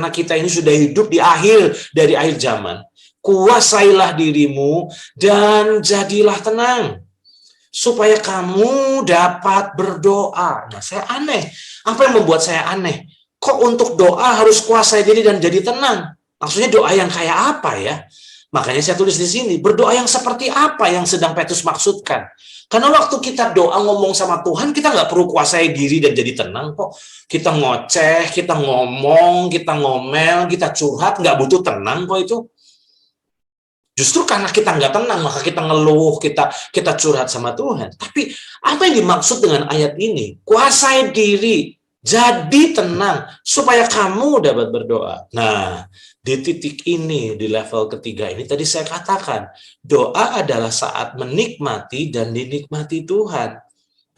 kita ini sudah hidup di dari akhir zaman. Kuasailah dirimu dan jadilah tenang. Supaya kamu dapat berdoa. Nah, saya aneh. Apa yang membuat saya aneh? Kok untuk doa harus kuasai diri dan jadi tenang? Maksudnya doa yang kayak apa ya? Makanya saya tulis di sini, berdoa yang seperti apa yang sedang Petrus maksudkan. Karena waktu kita doa ngomong sama Tuhan, kita nggak perlu kuasai diri dan jadi tenang kok. Kita ngoceh, kita ngomong, kita ngomel, kita curhat, nggak butuh tenang kok itu. Justru karena kita nggak tenang, maka kita ngeluh, kita curhat sama Tuhan. Tapi apa yang dimaksud dengan ayat ini? Kuasai diri, jadi tenang, supaya kamu dapat berdoa. Nah, di titik ini, di level ketiga ini, tadi saya katakan, doa adalah saat menikmati dan dinikmati Tuhan.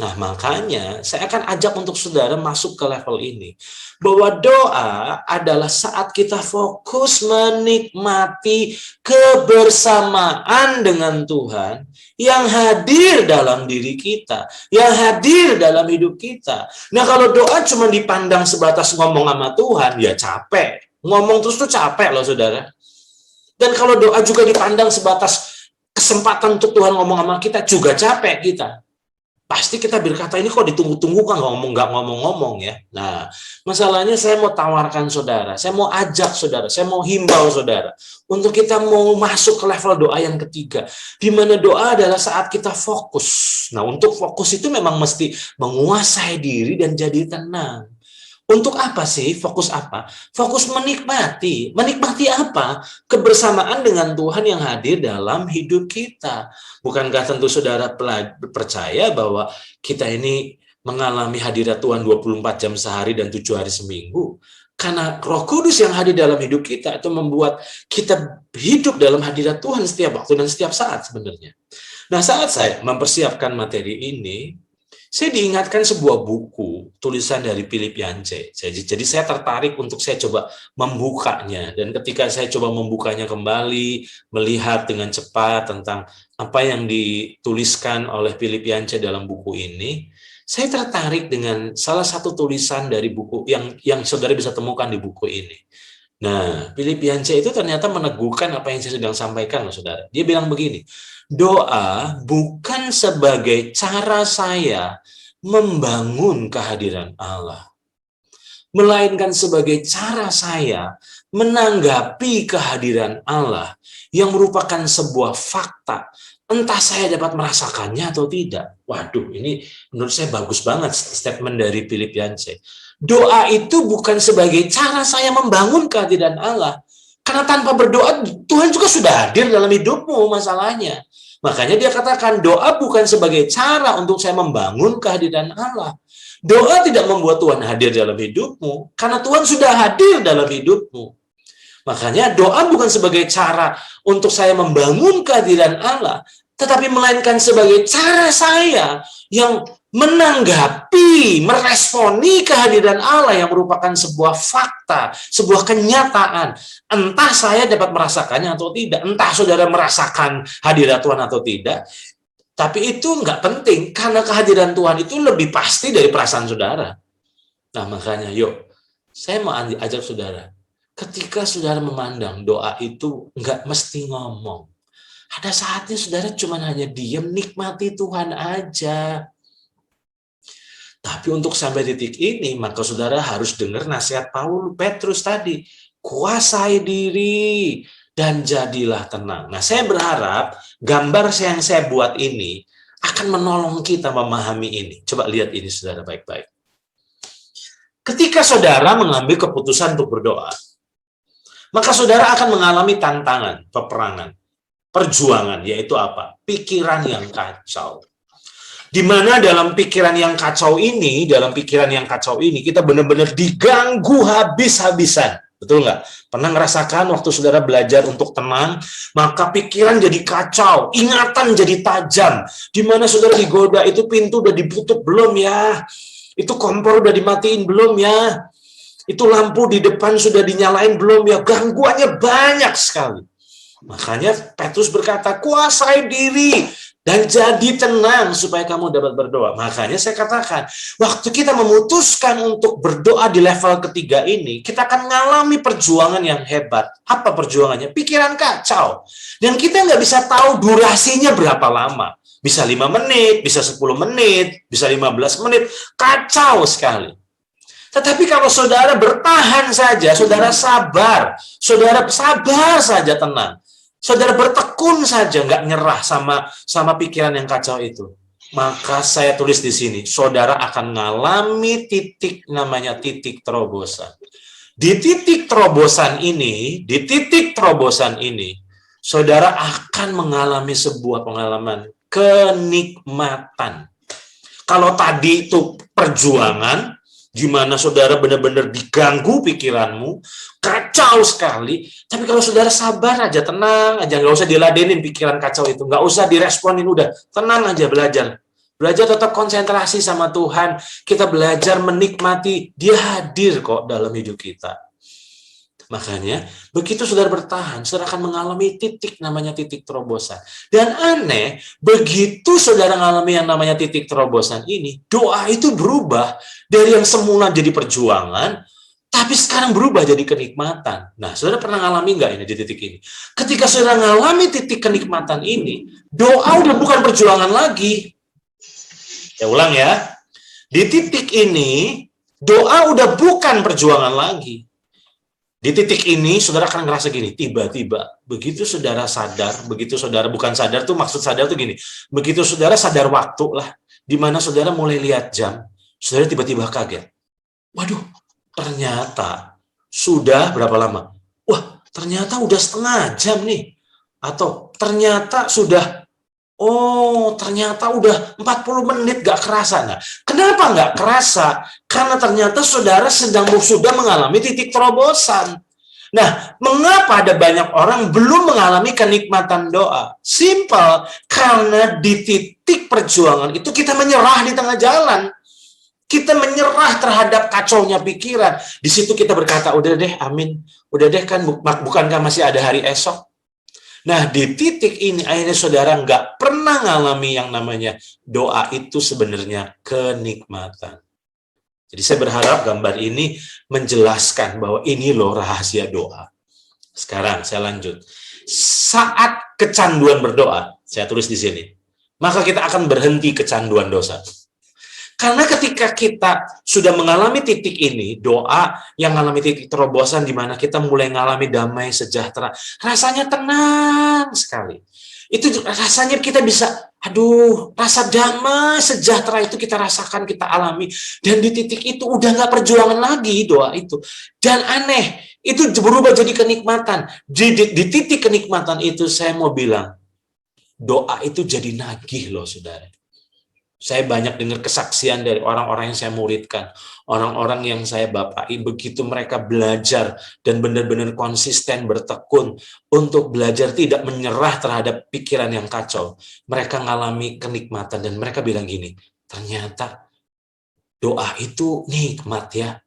Nah, makanya saya akan ajak untuk saudara masuk ke level ini. Bahwa doa adalah saat kita fokus menikmati kebersamaan dengan Tuhan yang hadir dalam diri kita, yang hadir dalam hidup kita. Nah, kalau doa cuma dipandang sebatas ngomong sama Tuhan, ya capek. Ngomong terus tuh capek loh, saudara. Dan kalau doa juga dipandang sebatas kesempatan untuk Tuhan ngomong sama kita, juga capek kita. Pasti kita berkata, ini kok ditunggu-tunggu kan nggak ngomong-ngomong ya. Nah, masalahnya saya mau tawarkan saudara, saya mau ajak saudara, saya mau himbau saudara, untuk kita mau masuk ke level doa yang ketiga, di mana doa adalah saat kita fokus. Nah, untuk fokus itu memang mesti menguasai diri dan jadi tenang. Untuk apa sih? Fokus apa? Fokus menikmati. Menikmati apa? Kebersamaan dengan Tuhan yang hadir dalam hidup kita. Bukankah tentu saudara percaya bahwa kita ini mengalami hadirat Tuhan 24 jam sehari dan 7 hari seminggu? Karena Roh Kudus yang hadir dalam hidup kita itu membuat kita hidup dalam hadirat Tuhan setiap waktu dan setiap saat sebenarnya. Nah, saat saya mempersiapkan materi ini, saya diingatkan sebuah buku tulisan dari Philip Yancey. Jadi saya tertarik untuk saya coba membukanya. Dan ketika saya coba membukanya kembali, melihat dengan cepat tentang apa yang dituliskan oleh Philip Yancey dalam buku ini, saya tertarik dengan salah satu tulisan dari buku yang saudara bisa temukan di buku ini. Nah, Philip Yancey itu ternyata meneguhkan apa yang saya sedang sampaikan, loh, saudara. Dia bilang begini, doa bukan sebagai cara saya membangun kehadiran Allah, melainkan sebagai cara saya menanggapi kehadiran Allah yang merupakan sebuah fakta, entah saya dapat merasakannya atau tidak. Waduh, ini menurut saya bagus banget statement dari Philip Yancey. Doa itu bukan sebagai cara saya membangun kehadiran Allah, karena tanpa berdoa Tuhan juga sudah hadir dalam hidupmu masalahnya. Makanya dia katakan doa bukan sebagai cara untuk saya membangun kehadiran Allah. Doa tidak membuat Tuhan hadir dalam hidupmu, karena Tuhan sudah hadir dalam hidupmu. Makanya doa bukan sebagai cara untuk saya membangun kehadiran Allah, tetapi melainkan sebagai cara saya yang menanggapi, meresponi kehadiran Allah yang merupakan sebuah fakta, sebuah kenyataan. Entah saya dapat merasakannya atau tidak, entah saudara merasakan hadirat Tuhan atau tidak, tapi itu nggak penting, karena kehadiran Tuhan itu lebih pasti dari perasaan saudara. Nah, makanya yuk, saya mau ajak saudara, ketika saudara memandang doa itu nggak mesti ngomong. Ada saatnya saudara cuma hanya diam, nikmati Tuhan aja. Tapi untuk sampai titik ini, maka saudara harus dengar nasihat Petrus tadi. Kuasai diri dan jadilah tenang. Nah, saya berharap gambar yang saya buat ini akan menolong kita memahami ini. Coba lihat ini saudara baik-baik. Ketika saudara mengambil keputusan untuk berdoa, maka saudara akan mengalami tantangan, peperangan, perjuangan, yaitu apa? Pikiran yang kacau. Di mana dalam pikiran yang kacau ini, kita benar-benar diganggu habis-habisan. Betul nggak? Pernah ngerasakan waktu saudara belajar untuk tenang, maka pikiran jadi kacau, ingatan jadi tajam. Di mana saudara digoda, itu pintu udah ditutup belum ya? Itu kompor udah dimatiin belum ya? Itu lampu di depan sudah dinyalain belum ya? Gangguannya banyak sekali. Makanya Petrus berkata, kuasai diri dan jadi tenang supaya kamu dapat berdoa. Makanya saya katakan, waktu kita memutuskan untuk berdoa di level ketiga ini, kita akan mengalami perjuangan yang hebat. Apa perjuangannya? Pikiran kacau. Dan kita nggak bisa tahu durasinya berapa lama. Bisa 5 menit, bisa 10 menit, bisa 15 menit. Kacau sekali. Tetapi kalau saudara bertahan saja, saudara sabar saja tenang. Saudara bertekun saja, nggak nyerah sama pikiran yang kacau itu. Maka saya tulis di sini, saudara akan mengalami namanya titik terobosan. Di titik terobosan ini, saudara akan mengalami sebuah pengalaman kenikmatan. Kalau tadi itu perjuangan, di mana saudara benar-benar diganggu pikiranmu, kacau sekali. Tapi kalau saudara sabar aja, tenang aja, nggak usah diladenin pikiran kacau itu, nggak usah diresponin, udah tenang aja, belajar tetap konsentrasi sama Tuhan. Kita belajar menikmati, Dia hadir kok dalam hidup kita. Makanya begitu saudara bertahan, saudara akan mengalami namanya titik terobosan. Dan aneh, begitu saudara mengalami yang namanya titik terobosan ini, doa itu berubah dari yang semula jadi perjuangan, tapi sekarang berubah jadi kenikmatan. Nah, saudara pernah ngalami nggak ini di titik ini? Ketika saudara mengalami titik kenikmatan ini, doa udah bukan perjuangan lagi. Ya ulang ya. Di titik ini, doa udah bukan perjuangan lagi. Di titik ini, saudara akan ngerasa gini, tiba-tiba, begitu saudara sadar, bukan sadar tuh, maksud sadar tuh gini, begitu saudara sadar waktu lah, di mana saudara mulai lihat jam, saudara tiba-tiba kaget. Waduh, ternyata sudah berapa lama? Wah, ternyata udah setengah jam nih. Atau ternyata sudah, oh ternyata udah 40 menit gak kerasa. Nah, kenapa gak kerasa? Karena ternyata saudara sudah mengalami titik terobosan. Nah, mengapa ada banyak orang belum mengalami kenikmatan doa? Simple, karena di titik perjuangan itu kita menyerah di tengah jalan. Kita menyerah terhadap kacaunya pikiran. Di situ kita berkata, udah deh, amin. Udah deh, kan bukankah masih ada hari esok? Nah, di titik ini akhirnya saudara nggak pernah ngalami yang namanya doa itu sebenarnya kenikmatan. Jadi saya berharap gambar ini menjelaskan bahwa ini loh rahasia doa. Sekarang saya lanjut. Saat kecanduan berdoa, saya tulis di sini, maka kita akan berhenti kecanduan dosa. Karena ketika kita sudah mengalami titik ini, doa yang mengalami titik terobosan di mana kita mulai mengalami damai sejahtera, rasanya tenang sekali. Itu rasanya kita bisa, rasa damai sejahtera itu kita rasakan, kita alami. Dan di titik itu udah nggak perjuangan lagi doa itu. Dan aneh, itu berubah jadi kenikmatan. Di titik kenikmatan itu saya mau bilang, doa itu jadi nagih loh saudara. Saya banyak dengar kesaksian dari orang-orang yang saya muridkan, orang-orang yang saya bapai, begitu mereka belajar dan benar-benar konsisten bertekun untuk belajar tidak menyerah terhadap pikiran yang kacau. Mereka mengalami kenikmatan dan mereka bilang gini, ternyata doa itu nikmat ya.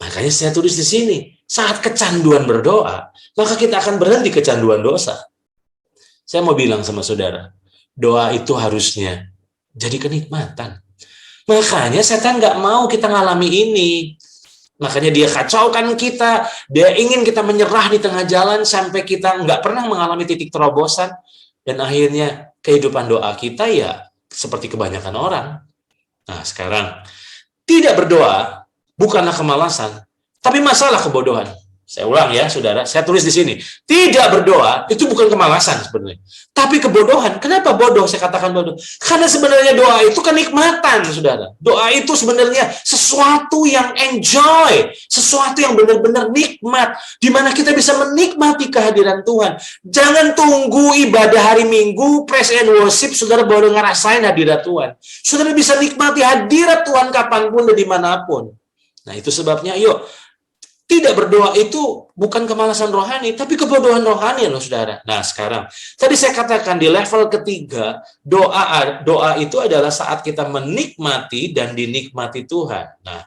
Makanya saya tulis di sini, saat kecanduan berdoa, maka kita akan berhenti kecanduan dosa. Saya mau bilang sama saudara, doa itu harusnya jadi kenikmatan. Makanya setan nggak mau kita ngalami ini. Makanya dia kacaukan kita, dia ingin kita menyerah di tengah jalan sampai kita nggak pernah mengalami titik terobosan. Dan akhirnya kehidupan doa kita ya seperti kebanyakan orang. Nah sekarang, tidak berdoa bukanlah kemalasan, tapi masalah kebodohan. Saya ulang ya, saudara. Saya tulis di sini. Tidak berdoa itu bukan kemalasan sebenarnya, tapi kebodohan. Kenapa bodoh? Saya katakan bodoh. Karena sebenarnya doa itu kenikmatan, saudara. Doa itu sebenarnya sesuatu yang enjoy, sesuatu yang benar-benar nikmat, di mana kita bisa menikmati kehadiran Tuhan. Jangan tunggu ibadah hari Minggu, praise and worship, saudara baru ngerasain hadirat Tuhan. Saudara bisa nikmati hadirat Tuhan kapanpun dan dimanapun. Nah itu sebabnya, yuk. Tidak berdoa itu bukan kemalasan rohani, tapi kebodohan rohani loh saudara. Nah sekarang, tadi saya katakan di level ketiga, doa itu adalah saat kita menikmati dan dinikmati Tuhan. Nah,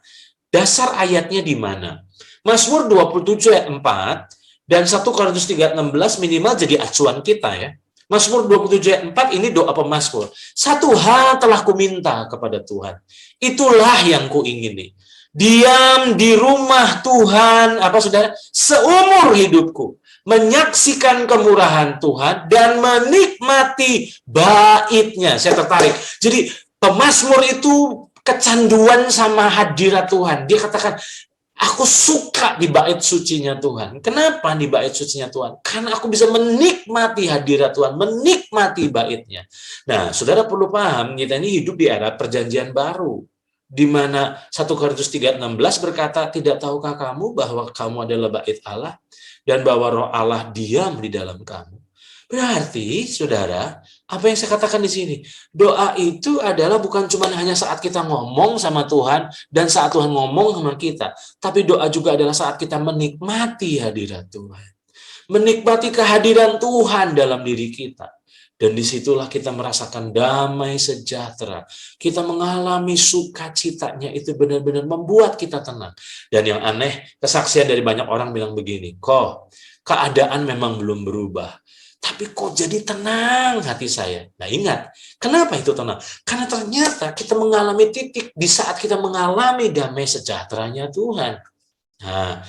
dasar ayatnya di mana? Mazmur 27 ayat 4 dan 1 Korintus 3:16 minimal jadi acuan kita ya. Mazmur 27 ayat 4 ini doa pemazmur. Satu hal telah kuminta kepada Tuhan, itulah yang kuingini. Diam di rumah Tuhan, saudara, seumur hidupku, menyaksikan kemurahan Tuhan dan menikmati bait-Nya. Saya tertarik. Jadi pemazmur itu kecanduan sama hadirat Tuhan. Dia katakan, aku suka di bait sucinya Tuhan. Kenapa di bait sucinya Tuhan? Karena aku bisa menikmati hadirat Tuhan, menikmati bait-Nya. Nah, saudara perlu paham, kita ini hidup di era perjanjian baru, di mana 1 Korintus 3:16 berkata, tidak tahukah kamu bahwa kamu adalah bait Allah dan bahwa roh Allah diam di dalam kamu. Berarti, saudara, apa yang saya katakan di sini, doa itu adalah bukan cuma hanya saat kita ngomong sama Tuhan dan saat Tuhan ngomong sama kita, tapi doa juga adalah saat kita menikmati hadirat Tuhan, menikmati kehadiran Tuhan dalam diri kita. Dan disitulah kita merasakan damai sejahtera. Kita mengalami sukacitanya itu benar-benar membuat kita tenang. Dan yang aneh, kesaksian dari banyak orang bilang begini, kok keadaan memang belum berubah, tapi kok jadi tenang hati saya. Nah ingat, kenapa itu tenang? Karena ternyata kita mengalami titik di saat kita mengalami damai sejahteranya Tuhan. Nah,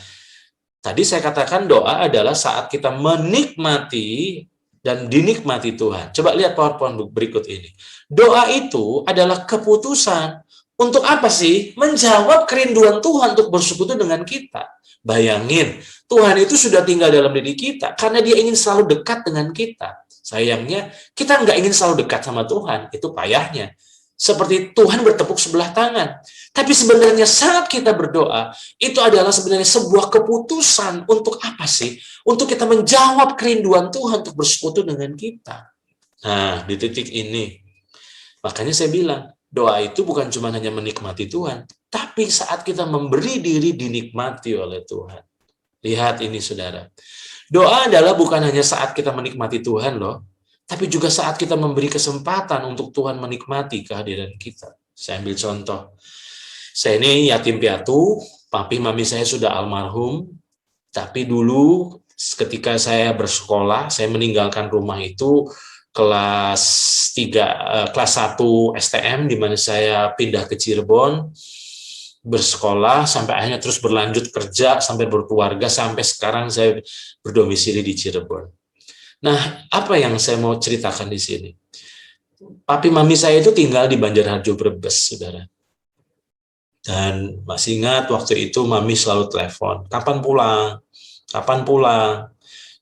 tadi saya katakan doa adalah saat kita menikmati dan dinikmati Tuhan. Coba lihat PowerPoint berikut ini. Doa itu adalah keputusan. Untuk apa sih? Menjawab kerinduan Tuhan untuk bersekutu dengan kita. Bayangin, Tuhan itu sudah tinggal dalam diri kita karena Dia ingin selalu dekat dengan kita. Sayangnya, kita nggak ingin selalu dekat sama Tuhan. Itu payahnya. Seperti Tuhan bertepuk sebelah tangan. Tapi sebenarnya saat kita berdoa, itu adalah sebenarnya sebuah keputusan untuk apa sih? Untuk kita menjawab kerinduan Tuhan untuk bersekutu dengan kita. Nah, di titik ini, makanya saya bilang, doa itu bukan cuma hanya menikmati Tuhan, tapi saat kita memberi diri dinikmati oleh Tuhan. Lihat ini, saudara. Doa adalah bukan hanya saat kita menikmati Tuhan loh, tapi juga saat kita memberi kesempatan untuk Tuhan menikmati kehadiran kita. Saya ambil contoh. Saya ini yatim piatu, papi mami saya sudah almarhum, tapi dulu ketika saya bersekolah, saya meninggalkan rumah itu kelas 1 STM, di mana saya pindah ke Cirebon, bersekolah, sampai akhirnya terus berlanjut kerja, sampai berkeluarga, sampai sekarang saya berdomisili di Cirebon. Nah, apa yang saya mau ceritakan di sini? Papi mami saya itu tinggal di Banjarharjo, Brebes, saudara. Dan masih ingat waktu itu mami selalu telepon, kapan pulang? Kapan pulang?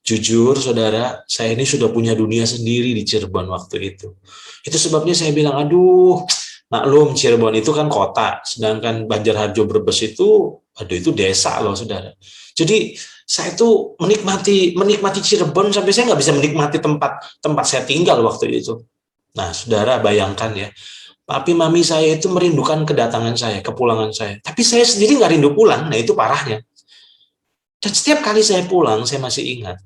Jujur, saudara, saya ini sudah punya dunia sendiri di Cirebon waktu itu. Itu sebabnya saya bilang, aduh, maklum Cirebon itu kan kota, sedangkan Banjarharjo, Brebes itu, aduh itu desa loh, saudara. Jadi saya tuh menikmati Cirebon sampai saya nggak bisa menikmati tempat saya tinggal waktu itu. Nah, saudara bayangkan ya, papi mami saya itu merindukan kedatangan saya, kepulangan saya. Tapi saya sendiri nggak rindu pulang, nah itu parahnya. Dan setiap kali saya pulang, saya masih ingat,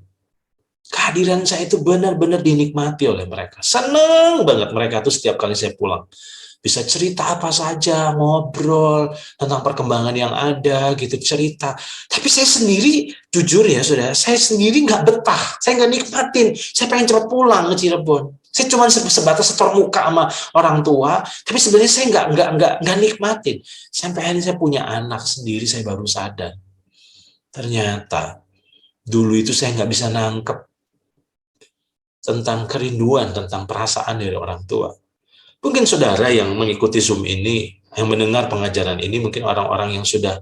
kehadiran saya itu benar-benar dinikmati oleh mereka. Senang banget mereka tuh setiap kali saya pulang. Bisa cerita apa saja, ngobrol tentang perkembangan yang ada, gitu, cerita. Tapi saya sendiri, jujur ya saudara, saya sendiri nggak betah, saya nggak nikmatin, saya pengen cepat pulang ke Cirebon. Saya cuma sebatas setor muka sama orang tua, tapi sebenarnya saya nggak nikmatin. Sampai akhirnya saya punya anak sendiri, saya baru sadar. Ternyata dulu itu saya nggak bisa nangkep tentang kerinduan, tentang perasaan dari orang tua. Mungkin saudara yang mengikuti Zoom ini, yang mendengar pengajaran ini, mungkin orang-orang yang sudah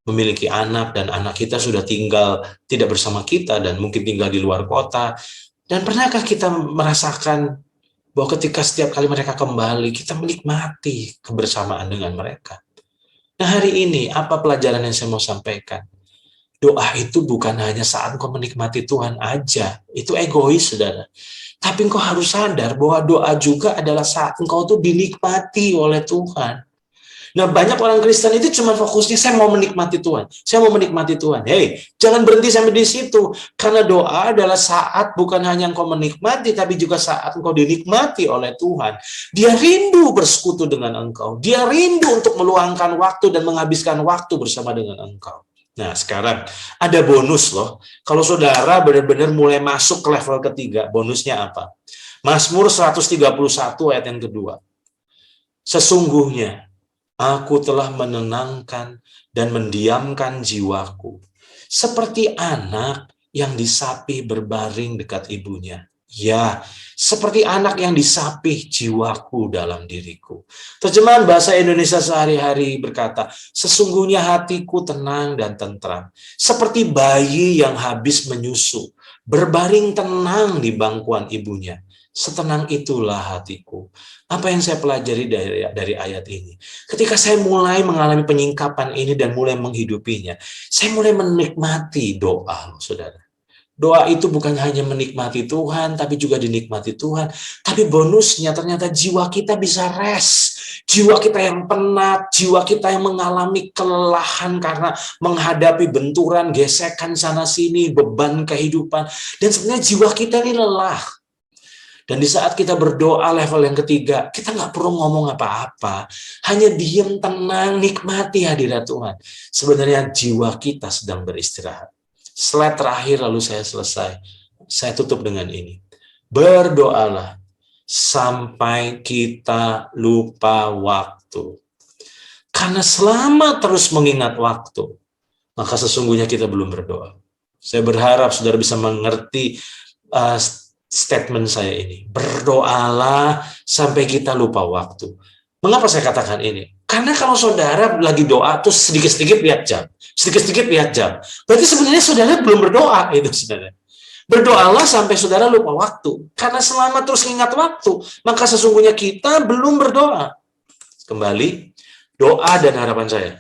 memiliki anak, dan anak kita sudah tinggal tidak bersama kita, dan mungkin tinggal di luar kota. Dan pernahkah kita merasakan bahwa ketika setiap kali mereka kembali, kita menikmati kebersamaan dengan mereka? Nah, hari ini, apa pelajaran yang saya mau sampaikan? Doa itu bukan hanya saat engkau menikmati Tuhan aja. Itu egois, saudara. Tapi engkau harus sadar bahwa doa juga adalah saat engkau tuh dinikmati oleh Tuhan. Nah, banyak orang Kristen itu cuma fokusnya, saya mau menikmati Tuhan. Saya mau menikmati Tuhan. Hei, jangan berhenti sampai di situ. Karena doa adalah saat bukan hanya engkau menikmati, tapi juga saat engkau dinikmati oleh Tuhan. Dia rindu bersekutu dengan engkau. Dia rindu untuk meluangkan waktu dan menghabiskan waktu bersama dengan engkau. Nah, sekarang ada bonus loh. Kalau saudara benar-benar mulai masuk ke level ketiga, bonusnya apa? Mazmur 131 ayat yang kedua. Sesungguhnya aku telah menenangkan dan mendiamkan jiwaku, seperti anak yang disapih berbaring dekat ibunya. Ya, seperti anak yang disapih jiwaku dalam diriku. Terjemahan bahasa Indonesia sehari-hari berkata, sesungguhnya hatiku tenang dan tentram, seperti bayi yang habis menyusu, berbaring tenang di bangkuan ibunya. Setenang itulah hatiku. Apa yang saya pelajari dari ayat ini? Ketika saya mulai mengalami penyingkapan ini dan mulai menghidupinya, saya mulai menikmati doa, saudara. Doa itu bukan hanya menikmati Tuhan, tapi juga dinikmati Tuhan. Tapi bonusnya ternyata jiwa kita bisa rest. Jiwa kita yang penat, jiwa kita yang mengalami kelelahan karena menghadapi benturan, gesekan sana-sini, beban kehidupan. Dan sebenarnya jiwa kita ini lelah. Dan di saat kita berdoa level yang ketiga, kita nggak perlu ngomong apa-apa. Hanya diam, tenang, nikmati hadirat Tuhan. Sebenarnya jiwa kita sedang beristirahat. Slide terakhir lalu saya selesai. Saya tutup dengan ini. Berdoalah sampai kita lupa waktu. Karena selama terus mengingat waktu, maka sesungguhnya kita belum berdoa. Saya berharap saudara bisa mengerti statement saya ini. Berdoalah sampai kita lupa waktu. Mengapa saya katakan ini? Karena kalau saudara lagi doa, terus sedikit-sedikit lihat jam. Sedikit-sedikit lihat jam. Berarti sebenarnya saudara belum berdoa. Itu saudara. Berdoalah sampai saudara lupa waktu. Karena selama terus ingat waktu, maka sesungguhnya kita belum berdoa. Kembali, doa dan harapan saya,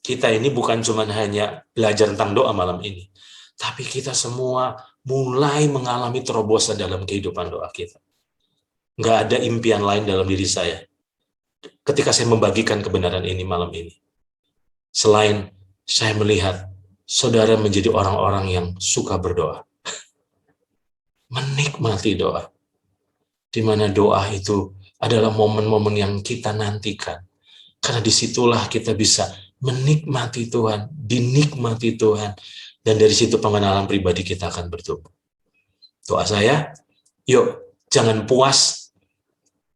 kita ini bukan cuma hanya belajar tentang doa malam ini, tapi kita semua mulai mengalami terobosan dalam kehidupan doa kita. Nggak ada impian lain dalam diri saya ketika saya membagikan kebenaran ini malam ini. Selain saya melihat saudara menjadi orang-orang yang suka berdoa. Menikmati doa. Di mana doa itu adalah momen-momen yang kita nantikan. Karena disitulah kita bisa menikmati Tuhan, dinikmati Tuhan, dan dari situ pengenalan pribadi kita akan bertumbuh. Doa saya, yuk jangan puas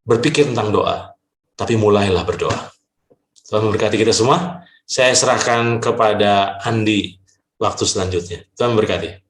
berpikir tentang doa, tapi mulailah berdoa. Tuhan memberkati kita semua. Saya serahkan kepada Andi waktu selanjutnya. Tuhan memberkati.